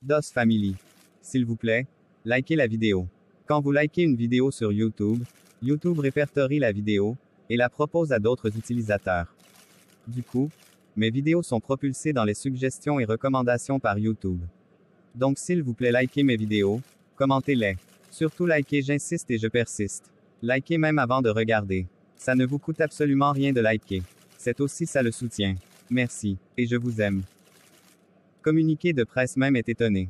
DOS Family. S'il vous plaît, likez la vidéo. Quand vous likez une vidéo sur YouTube, YouTube répertorie la vidéo et la propose à d'autres utilisateurs. Du coup, mes vidéos sont propulsées dans les suggestions et recommandations par YouTube. Donc s'il vous plaît, likez mes vidéos, commentez-les. Surtout likez, j'insiste et je persiste. Likez même avant de regarder. Ça ne vous coûte absolument rien de liker. C'est aussi ça le soutien. Merci, et je vous aime. Communiqué de presse même est étonné.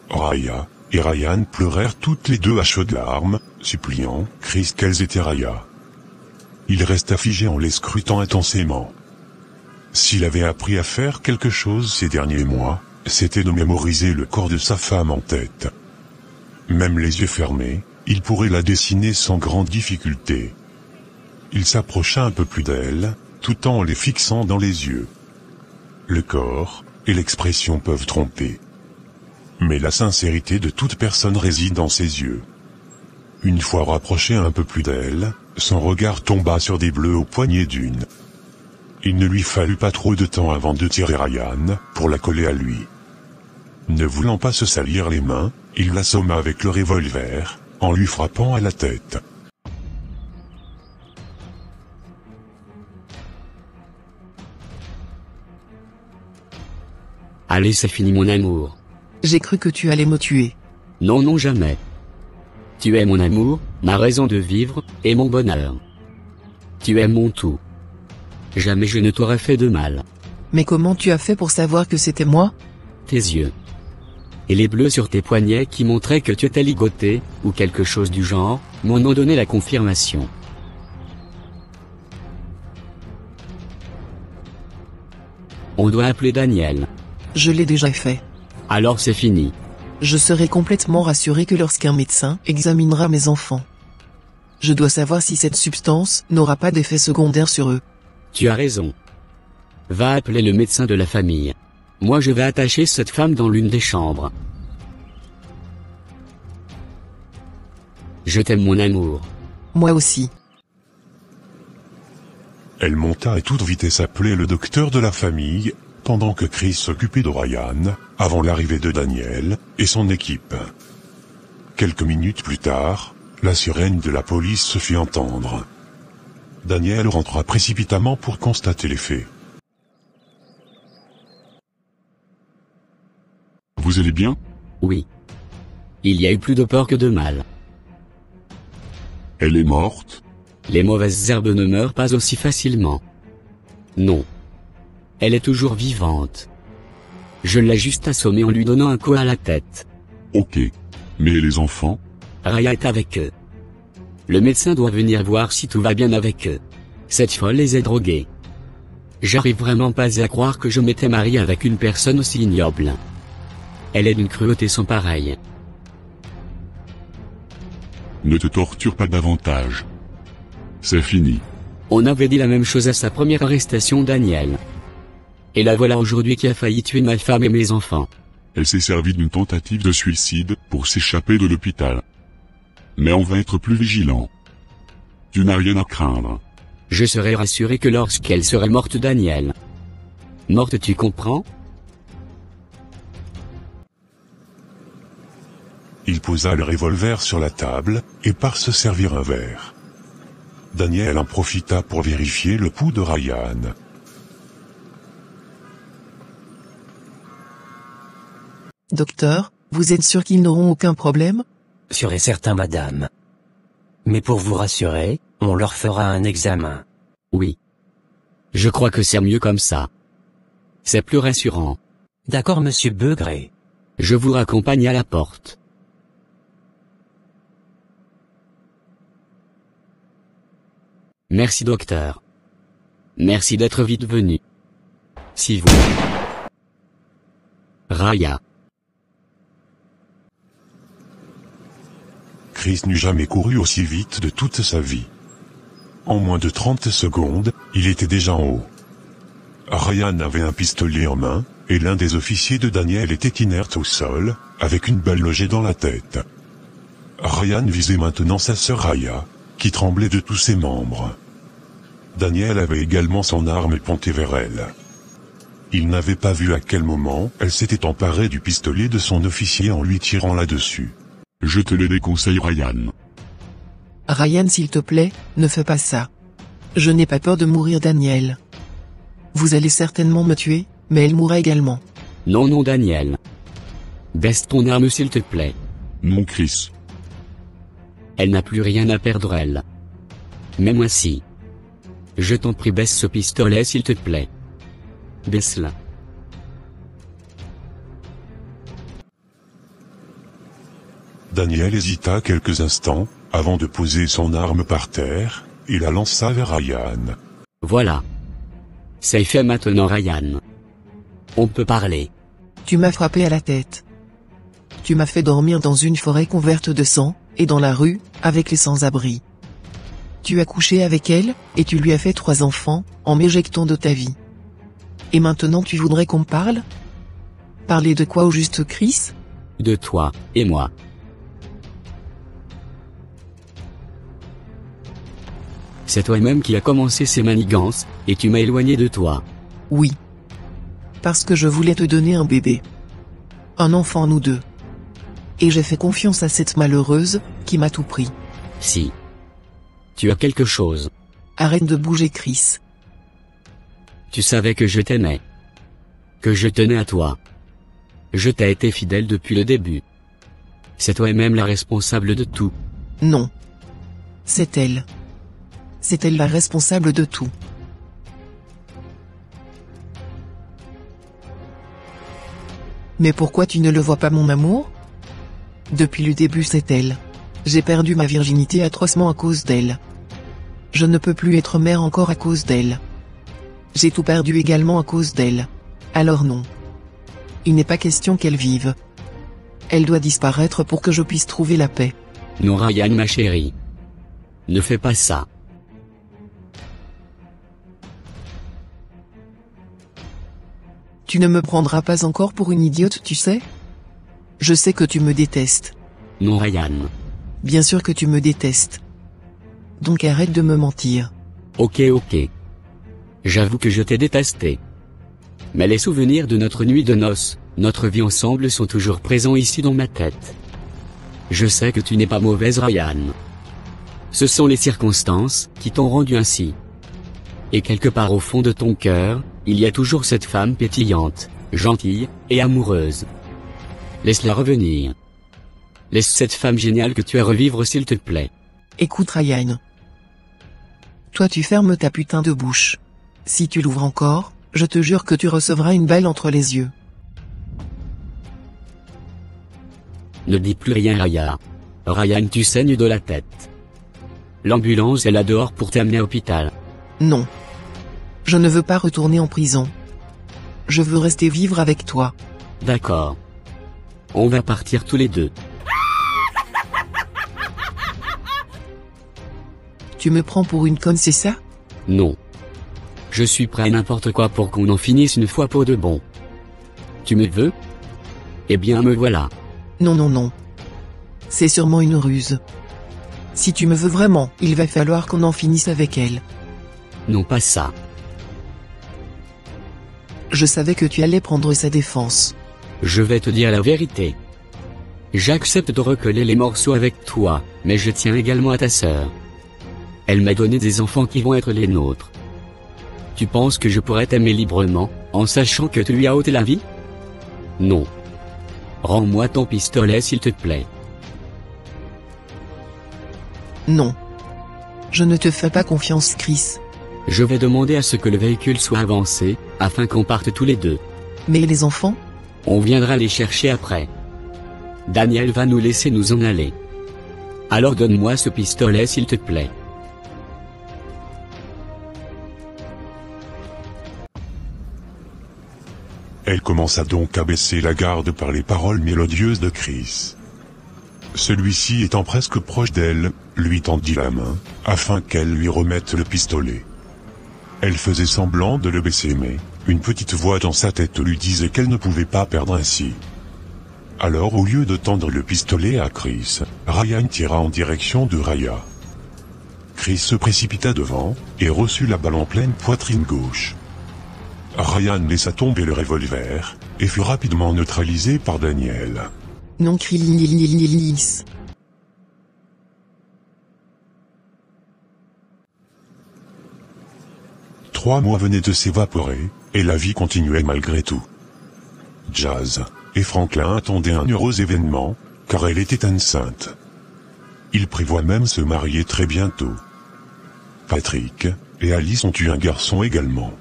Raya et Ryan pleurèrent toutes les deux à chaudes larmes, suppliant Chris qu'elles étaient Raya. Il resta figé en les scrutant intensément. S'il avait appris à faire quelque chose ces derniers mois, c'était de mémoriser le corps de sa femme en tête. Même les yeux fermés, il pourrait la dessiner sans grande difficulté. Il s'approcha un peu plus d'elle, tout en les fixant dans les yeux. Le corps et l'expression peuvent tromper. Mais la sincérité de toute personne réside dans ses yeux. Une fois rapproché un peu plus d'elle, son regard tomba sur des bleus au poignet d'une. Il ne lui fallut pas trop de temps avant de tirer Ryan, pour la coller à lui. Ne voulant pas se salir les mains, il l'assomma avec le revolver, en lui frappant à la tête. Allez, c'est fini mon amour. J'ai cru que tu allais me tuer. Non, non, jamais. Tu es mon amour, ma raison de vivre, et mon bonheur. Tu es mon tout. Jamais je ne t'aurais fait de mal. Mais comment tu as fait pour savoir que c'était moi? Tes yeux. Et les bleus sur tes poignets qui montraient que tu étais ligoté, ou quelque chose du genre, m'en ont donné la confirmation. On doit appeler Daniel. Je l'ai déjà fait. Alors c'est fini. Je serai complètement rassuré que lorsqu'un médecin examinera mes enfants, je dois savoir si cette substance n'aura pas d'effet secondaire sur eux. Tu as raison. Va appeler le médecin de la famille. Moi je vais attacher cette femme dans l'une des chambres. Je t'aime mon amour. Moi aussi. Elle monta à toute vitesse appeler le docteur de la famille, pendant que Chris s'occupait de Ryan, avant l'arrivée de Daniel et son équipe. Quelques minutes plus tard, la sirène de la police se fit entendre. Daniel rentra précipitamment pour constater les faits. Vous allez bien? Oui. Il y a eu plus de peur que de mal. Elle est morte? Les mauvaises herbes ne meurent pas aussi facilement. Non. Elle est toujours vivante. Je l'ai juste assommée en lui donnant un coup à la tête. Ok. Mais les enfants? Raya est avec eux. Le médecin doit venir voir si tout va bien avec eux. Cette folle les a drogués. J'arrive vraiment pas à croire que je m'étais marié avec une personne aussi ignoble. Elle est d'une cruauté sans pareille. Ne te torture pas davantage. C'est fini. On avait dit la même chose à sa première arrestation, Daniel. Et la voilà aujourd'hui qui a failli tuer ma femme et mes enfants. Elle s'est servie d'une tentative de suicide pour s'échapper de l'hôpital. Mais on va être plus vigilant. Tu n'as rien à craindre. Je serai rassuré que lorsqu'elle serait morte, Daniel. Morte, tu comprends? Il posa le revolver sur la table, et part se servir un verre. Daniel en profita pour vérifier le pouls de Ryan. Docteur, vous êtes sûr qu'ils n'auront aucun problème? Sûr et certain, madame. Mais pour vous rassurer, on leur fera un examen. Oui. Je crois que c'est mieux comme ça. C'est plus rassurant. D'accord, monsieur Begré. Je vous raccompagne à la porte. Merci, docteur. Merci d'être vite venu. Si vous... Raya. Chris n'eut jamais couru aussi vite de toute sa vie. En moins de 30 secondes, il était déjà en haut. Ryan avait un pistolet en main, et l'un des officiers de Daniel était inerte au sol, avec une balle logée dans la tête. Ryan visait maintenant sa sœur Raya, qui tremblait de tous ses membres. Daniel avait également son arme pointée vers elle. Il n'avait pas vu à quel moment elle s'était emparée du pistolet de son officier en lui tirant là-dessus. Je te le déconseille, Ryan. Ryan, s'il te plaît, ne fais pas ça. Je n'ai pas peur de mourir, Daniel. Vous allez certainement me tuer, mais elle mourra également. Non, non, Daniel. Baisse ton arme, s'il te plaît. Non, Chris. Elle n'a plus rien à perdre, elle. Mais moi si. Je t'en prie, baisse ce pistolet, s'il te plaît. Baisse-la. Daniel hésita quelques instants, avant de poser son arme par terre, et la lança vers Ryan. Voilà. C'est fait maintenant, Ryan. On peut parler. Tu m'as frappé à la tête. Tu m'as fait dormir dans une forêt couverte de sang, et dans la rue, avec les sans-abri. Tu as couché avec elle, et tu lui as fait 3 enfants, en m'éjectant de ta vie. Et maintenant tu voudrais qu'on parle? Parler de quoi au juste, Chris? De toi, et moi. C'est toi-même qui as commencé ces manigances, et tu m'as éloigné de toi. Oui. Parce que je voulais te donner un bébé. Un enfant, nous deux. Et j'ai fait confiance à cette malheureuse, qui m'a tout pris. Si. Tu as quelque chose. Arrête de bouger, Chris. Tu savais que je t'aimais. Que je tenais à toi. Je t'ai été fidèle depuis le début. C'est toi-même la responsable de tout. Non. C'est elle. C'est elle la responsable de tout. Mais pourquoi tu ne le vois pas, mon amour? Depuis le début, c'est elle. J'ai perdu ma virginité atrocement à cause d'elle. Je ne peux plus être mère encore à cause d'elle. J'ai tout perdu également à cause d'elle. Alors non. Il n'est pas question qu'elle vive. Elle doit disparaître pour que je puisse trouver la paix. Non, Ryan, ma chérie. Ne fais pas ça. Tu ne me prendras pas encore pour une idiote, tu sais? Je sais que tu me détestes. Non, Ryan. Bien sûr que tu me détestes. Donc arrête de me mentir. Ok. J'avoue que je t'ai détesté. Mais les souvenirs de notre nuit de noces, notre vie ensemble sont toujours présents ici dans ma tête. Je sais que tu n'es pas mauvaise, Ryan. Ce sont les circonstances qui t'ont rendu ainsi. Et quelque part au fond de ton cœur, il y a toujours cette femme pétillante, gentille, et amoureuse. Laisse-la revenir. Laisse cette femme géniale que tu as revivre, s'il te plaît. Écoute, Ryan. Toi, tu fermes ta putain de bouche. Si tu l'ouvres encore, je te jure que tu recevras une balle entre les yeux. Ne dis plus rien, Ryan. Ryan, tu saignes de la tête. L'ambulance est là dehors pour t'amener à l'hôpital. Non. Je ne veux pas retourner en prison. Je veux rester vivre avec toi. D'accord. On va partir tous les deux. Tu me prends pour une conne, c'est ça? Non. Je suis prêt à n'importe quoi pour qu'on en finisse une fois pour de bon. Tu me veux? Eh bien, me voilà. Non. C'est sûrement une ruse. Si tu me veux vraiment, il va falloir qu'on en finisse avec elle. Non, pas ça. Je savais que tu allais prendre sa défense. Je vais te dire la vérité. J'accepte de recoller les morceaux avec toi, mais je tiens également à ta sœur. Elle m'a donné des enfants qui vont être les nôtres. Tu penses que je pourrais t'aimer librement, en sachant que tu lui as ôté la vie? Non. Rends-moi ton pistolet, s'il te plaît. Non. Je ne te fais pas confiance, Chris. Je vais demander à ce que le véhicule soit avancé, afin qu'on parte tous les deux. Mais les enfants? On viendra les chercher après. Daniel va nous laisser nous en aller. Alors donne-moi ce pistolet, s'il te plaît. Elle commença donc à baisser la garde par les paroles mélodieuses de Chris. Celui-ci étant presque proche d'elle, lui tendit la main, afin qu'elle lui remette le pistolet. Elle faisait semblant de le baisser mais, une petite voix dans sa tête lui disait qu'elle ne pouvait pas perdre ainsi. Alors au lieu de tendre le pistolet à Chris, Ryan tira en direction de Raya. Chris se précipita devant, et reçut la balle en pleine poitrine gauche. Ryan laissa tomber le revolver, et fut rapidement neutralisé par Daniel. Non Krililis. 3 mois venaient de s'évaporer, et la vie continuait malgré tout. Jazz et Franklin attendaient un heureux événement, car elle était enceinte. Ils prévoient même se marier très bientôt. Patrick et Alice ont eu un garçon également.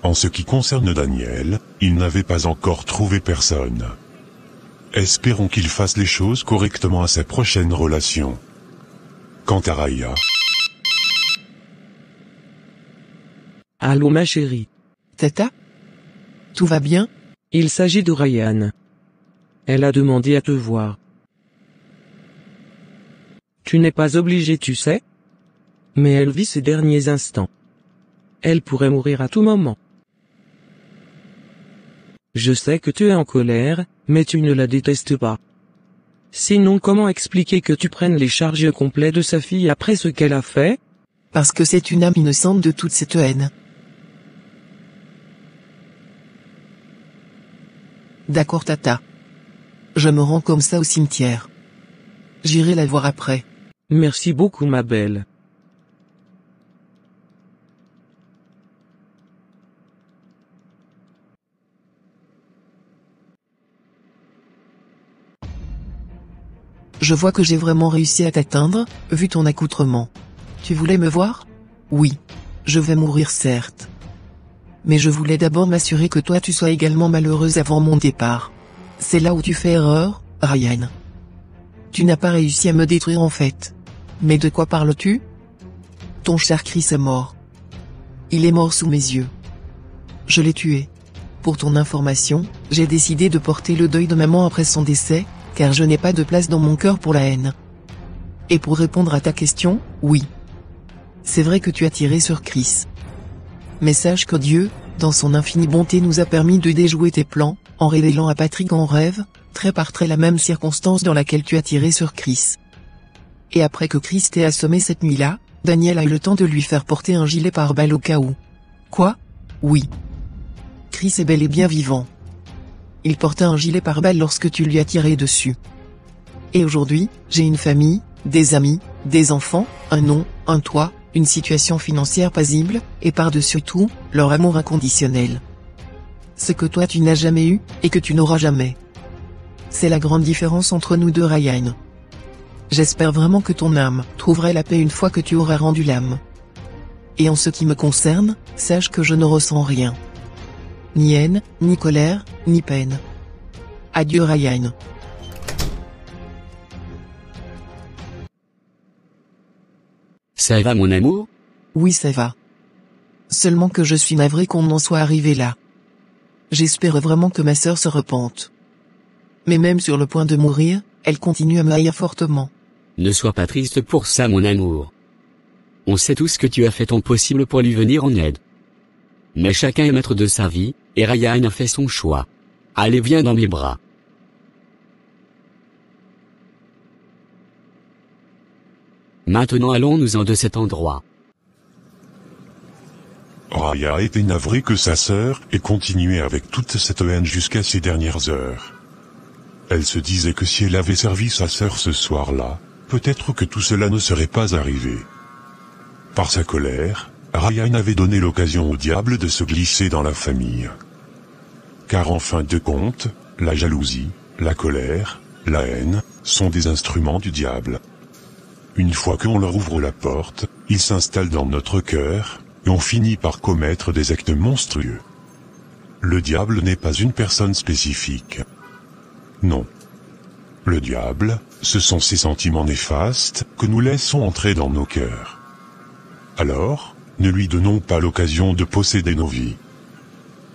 En ce qui concerne Daniel, il n'avait pas encore trouvé personne. Espérons qu'il fasse les choses correctement à sa prochaine relation. Quant à Raya... Allô ma chérie. Tata? Tout va bien? Il s'agit de Ryan. Elle a demandé à te voir. Tu n'es pas obligé, tu sais. Mais elle vit ses derniers instants. Elle pourrait mourir à tout moment. Je sais que tu es en colère, mais tu ne la détestes pas. Sinon comment expliquer que tu prennes les charges complets de sa fille après ce qu'elle a fait? Parce que c'est une âme innocente de toute cette haine. D'accord Tata. Je me rends comme ça au cimetière. J'irai la voir après. Merci beaucoup ma belle. Je vois que j'ai vraiment réussi à t'atteindre, vu ton accoutrement. Tu voulais me voir? Oui. Je vais mourir certes. Mais je voulais d'abord m'assurer que toi tu sois également malheureuse avant mon départ. C'est là où tu fais erreur, Ryan. Tu n'as pas réussi à me détruire en fait. Mais de quoi parles-tu? Ton cher Chris est mort. Il est mort sous mes yeux. Je l'ai tué. Pour ton information, j'ai décidé de porter le deuil de maman après son décès, car je n'ai pas de place dans mon cœur pour la haine. Et pour répondre à ta question, oui. C'est vrai que tu as tiré sur Chris. Mais sache que Dieu, dans son infinie bonté nous a permis de déjouer tes plans, en révélant à Patrick en rêve, trait par trait la même circonstance dans laquelle tu as tiré sur Chris. Et après que Chris t'ait assommé cette nuit-là, Daniel a eu le temps de lui faire porter un gilet pare-balles au cas où. Quoi? Oui. Chris est bel et bien vivant. Il portait un gilet pare-balles lorsque tu lui as tiré dessus. Et aujourd'hui, j'ai une famille, des amis, des enfants, un nom, un toit, une situation financière paisible, et par-dessus tout, leur amour inconditionnel. Ce que toi tu n'as jamais eu, et que tu n'auras jamais. C'est la grande différence entre nous deux Ryan. J'espère vraiment que ton âme trouverait la paix une fois que tu auras rendu l'âme. Et en ce qui me concerne, sache que je ne ressens rien. Ni haine, ni colère, ni peine. Adieu Ryan. Ça va mon amour? Oui ça va. Seulement que je suis navré qu'on en soit arrivé là. J'espère vraiment que ma sœur se repente. Mais même sur le point de mourir, elle continue à me haïr fortement. Ne sois pas triste pour ça mon amour. On sait tous que tu as fait ton possible pour lui venir en aide. Mais chacun est maître de sa vie, et Ryan a fait son choix. Allez viens dans mes bras. Maintenant allons-nous-en de cet endroit. Raya était navrée que sa sœur ait continué avec toute cette haine jusqu'à ces dernières heures. Elle se disait que si elle avait servi sa sœur ce soir-là, peut-être que tout cela ne serait pas arrivé. Par sa colère, Ryan avait donné l'occasion au diable de se glisser dans la famille. Car en fin de compte, la jalousie, la colère, la haine, sont des instruments du diable. Une fois qu'on leur ouvre la porte, ils s'installent dans notre cœur, et on finit par commettre des actes monstrueux. Le diable n'est pas une personne spécifique. Non. Le diable, ce sont ces sentiments néfastes que nous laissons entrer dans nos cœurs. Alors, ne lui donnons pas l'occasion de posséder nos vies.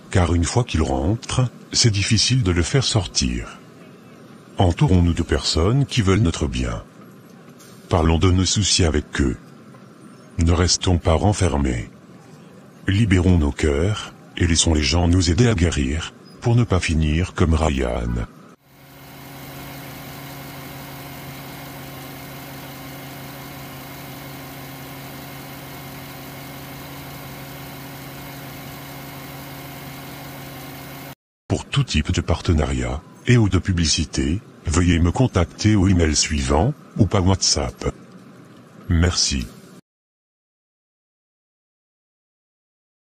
Car une fois qu'il rentre, c'est difficile de le faire sortir. Entourons-nous de personnes qui veulent notre bien. Parlons de nos soucis avec eux. Ne restons pas renfermés. Libérons nos cœurs, et laissons les gens nous aider à guérir, pour ne pas finir comme Ryan. pour tout type de partenariat, et ou de publicité, veuillez me contacter au email suivant, ou par WhatsApp. Merci.